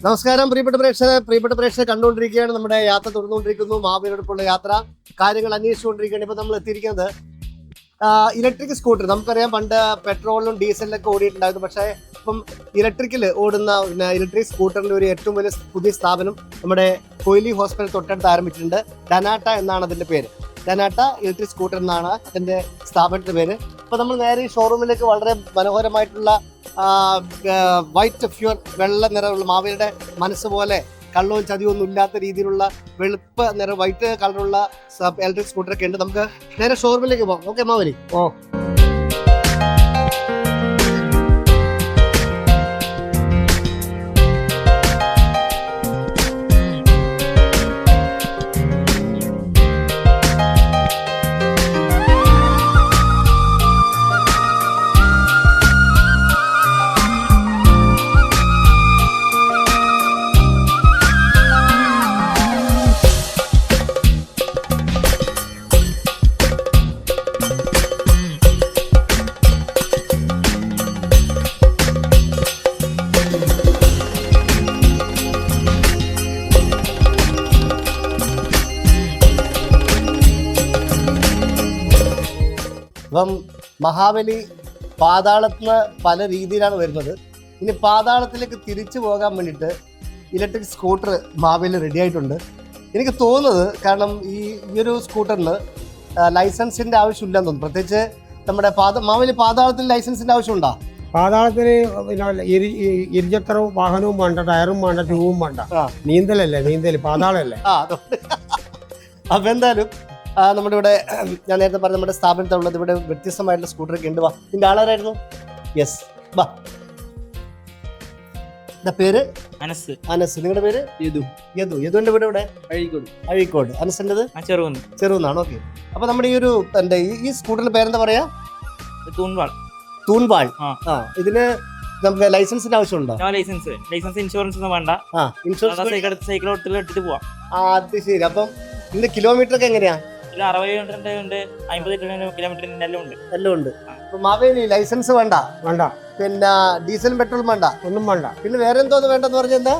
നമസ്കാരം പ്രിയപ്പെട്ട പ്രേക്ഷകരെ കണ്ടുകൊണ്ടിരിക്കുകയാണ്. നമ്മുടെ യാത്ര തുടർന്നുകൊണ്ടിരിക്കുന്നു. മാവേലിയോടൊപ്പമുള്ള യാത്ര കാര്യങ്ങൾ അന്വേഷിച്ചുകൊണ്ടിരിക്കുകയാണ്. ഇപ്പൊ നമ്മൾ എത്തിയിരിക്കുന്നത് ഇലക്ട്രിക് സ്കൂട്ടർ. നമുക്കറിയാം പണ്ട് പെട്രോളിലും ഡീസലിലൊക്കെ ഓടിയിട്ടുണ്ടായിരുന്നു. പക്ഷേ ഇപ്പം ഇലക്ട്രിക്കിൽ ഓടുന്ന ഇലക്ട്രിക് സ്കൂട്ടറിന്റെ ഒരു ഏറ്റവും വലിയ പുതിയ സ്ഥാപനം നമ്മുടെ കൊയിലി ഹോസ്പിറ്റൽ തൊട്ടടുത്ത് ആരംഭിച്ചിട്ടുണ്ട്. ഡനാട്ട എന്നാണ് അതിന്റെ പേര്. ഡനാട്ട ഇലക്ട്രിക് സ്കൂട്ടർ എന്നാണ് അതിന്റെ സ്ഥാപനത്തിന്റെ പേര്. അപ്പൊ നമ്മൾ നേരെ ഈ ഷോറൂമിലേക്ക് വളരെ മനോഹരമായിട്ടുള്ള വൈറ്റ് ഫ്യൂർ വെള്ള നിറമുള്ള മാവേലിയുടെ മനസ്സ് പോലെ കള്ളവും ചതിയൊന്നും ഇല്ലാത്ത രീതിയിലുള്ള വെളുപ്പ് നിറം വൈറ്റ് കളറുള്ള ഇലക്ട്രിക് സ്കൂട്ടറൊക്കെ ഉണ്ട്. നമുക്ക് നേരെ ഷോറൂമിലേക്ക് പോകാം. ഓക്കെ മാവേലി? അപ്പം മഹാബലി പാതാളത്തിന് പല രീതിയിലാണ് വരുന്നത്. ഇനി പാതാളത്തിലേക്ക് തിരിച്ചു പോകാൻ വേണ്ടിയിട്ട് ഇലക്ട്രിക് സ്കൂട്ടർ മഹാബലി റെഡി ആയിട്ടുണ്ട്. എനിക്ക് തോന്നുന്നത് കാരണം ഈ ഒരു സ്കൂട്ടറിന് ലൈസൻസിൻ്റെ ആവശ്യമില്ലെന്ന് തോന്നുന്നു. പ്രത്യേകിച്ച് നമ്മുടെ മഹാബലി പാതാളത്തിൽ ലൈസൻസിൻ്റെ ആവശ്യമുണ്ടോ? പാതാളത്തിന് ഇരുചക്രവും വാഹനവും വേണ്ട, ടയറും വേണ്ട, ട്യൂബും വേണ്ട. നീന്തൽ പാതാളല്ലേ. അപ്പം എന്തായാലും നമ്മുടെ ഇവിടെ ഞാൻ നേരത്തെ പറഞ്ഞ നമ്മുടെ സ്ഥാപനത്തിലുള്ളത് ഇവിടെ വ്യത്യസ്തമായിട്ടുള്ള സ്കൂട്ടറൊക്കെ ഉണ്ട്. വാ, ഇതിന്റെ ആളാരായിരുന്നു? യെസ്, വാ. പേര് അനസ്. നിങ്ങളുടെ പേര്? യദുവിന്റെ വീട് ഇവിടെ അഴീക്കോട്. അനസിൻ്റെത് ചെറുന്നാണ്. ഓക്കെ. അപ്പൊ നമ്മുടെ ഈ ഒരു എന്താ ഈ സ്കൂട്ടറിന്റെ പേരെന്താ പറയാ? തൂൺവാൾ. ഇതിന് നമുക്ക് ലൈസൻസിന്റെ ആവശ്യമുണ്ടോ? ലൈസൻസ് ഇൻഷുറൻസ് ഒന്നും വേണ്ട. സൈക്കിൾ എടുത്തിട്ട് പോവാം. അത് ശരി. അപ്പം ഇതിന്റെ കിലോമീറ്റർ ഒക്കെ എങ്ങനെയാ? 60 ഉണ്ട്, 50 കിലോമീറ്റർ എല്ലാം ഉണ്ട്. അപ്പൊ മാവേലി ലൈസൻസ് വേണ്ട, പിന്നെ ഡീസലും പെട്രോളും വേണ്ട, ഒന്നും വേണ്ട. പിന്നെ വേറെ എന്തോന്ന് വേണ്ടെന്ന് പറഞ്ഞെന്താ?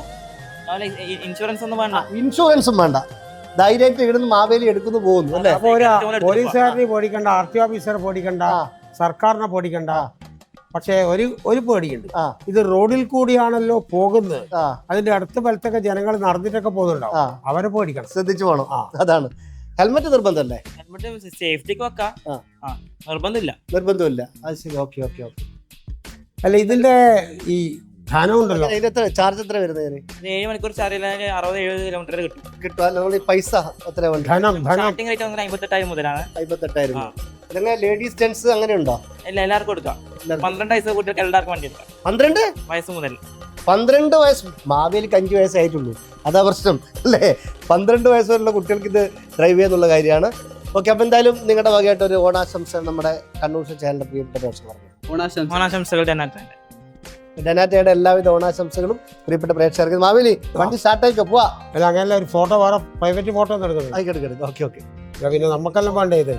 ഇൻഷുറൻസ് ഒന്നും വേണ്ട. ഇൻഷുറൻസും വേണ്ട. ധൈര്യമായിട്ട് ഇവിടുന്ന് മാവേലി എടുക്കുന്നു പോകുന്നു അല്ലേ? പോലീസുകാരനെ പേടിക്കണ്ട, RTO ഓഫീസറെ പേടിക്കണ്ട, സർക്കാരിനെ പേടിക്കണ്ട. പക്ഷേ ഒരു പേടിയുണ്ട്. ഇത് റോഡിൽ കൂടിയാണല്ലോ പോകുന്നത്. അതിന്റെ അടുത്ത സ്ഥലത്തൊക്കെ ജനങ്ങൾ നടന്നിട്ടൊക്കെ പോകുന്നുണ്ടാവും. അവരെ പേടിക്കണം, ശ്രദ്ധിച്ചു പോകണം. അതാണ്. ഹെൽമെറ്റ് നിർബന്ധമല്ലേ? ഹെൽമെറ്റ് സേഫ്റ്റിക്ക് വെക്കാം, നിർബന്ധമില്ല. അത് ശരി. ഓക്കെ. അല്ല, ഇതിന്റെ ഈ ധനം ഉണ്ടല്ലോ, ചാർജ് എത്ര വരുന്നത്? 7 മണിക്കൂർ ചാർജ് 60-70 കിലോമീറ്റർ കിട്ടും. നമ്മൾ പൈസ എത്ര വേണ്ട? സ്റ്റാർട്ടിംഗ് റേറ്റ് 58,000 മുതലാണ്. 58,000. ഇതന്നെ ലേഡീസ് ജെന്റ്സ് അങ്ങനെ ഉണ്ടോ? ഇല്ല, എല്ലാവർക്കും കൊടുക്കാം. 12 വയസ്സ് കുട്ടികൾക്ക് എല്ലാവർക്കും വണ്ടി എടുക്കാം. 12 വയസ്സ് മുതൽ. 12 വയസ്സ്. മാവേലിക്ക് 5 വയസ്സായിട്ടുള്ളൂ. അതാ പ്രശ്നം അല്ലേ? 12 വയസ്സ് വരെയുള്ള കുട്ടികൾക്ക് ഇത് ഡ്രൈവ് ചെയ്യാന്നുള്ള കാര്യമാണ്. ഓക്കെ. അപ്പൊ എന്തായാലും നിങ്ങളുടെ വകയായിട്ട് ഒരു ഓണാശംസ നമ്മുടെ കണ്ണൂർ ചാനലിന്റെ പ്രിയപ്പെട്ട ഓണാശംസകൾ. ഡനാറ്റയുടെ എല്ലാവിധ ഓണാശംസകളും പ്രിയപ്പെട്ട പ്രേക്ഷകർക്ക്. മാവേലി വണ്ടി സ്റ്റാർട്ടായിക്കോ, പോവാ. അല്ല, അങ്ങനെ ഒരു ഫോട്ടോ വേറെ പ്രൈവറ്റ് ഫോട്ടോ എടുക്കുന്നത്. ആയിക്കോട്ടെ. ഓക്കെ. പിന്നെ നമുക്കെല്ലാം വേണ്ടേ ഇത്?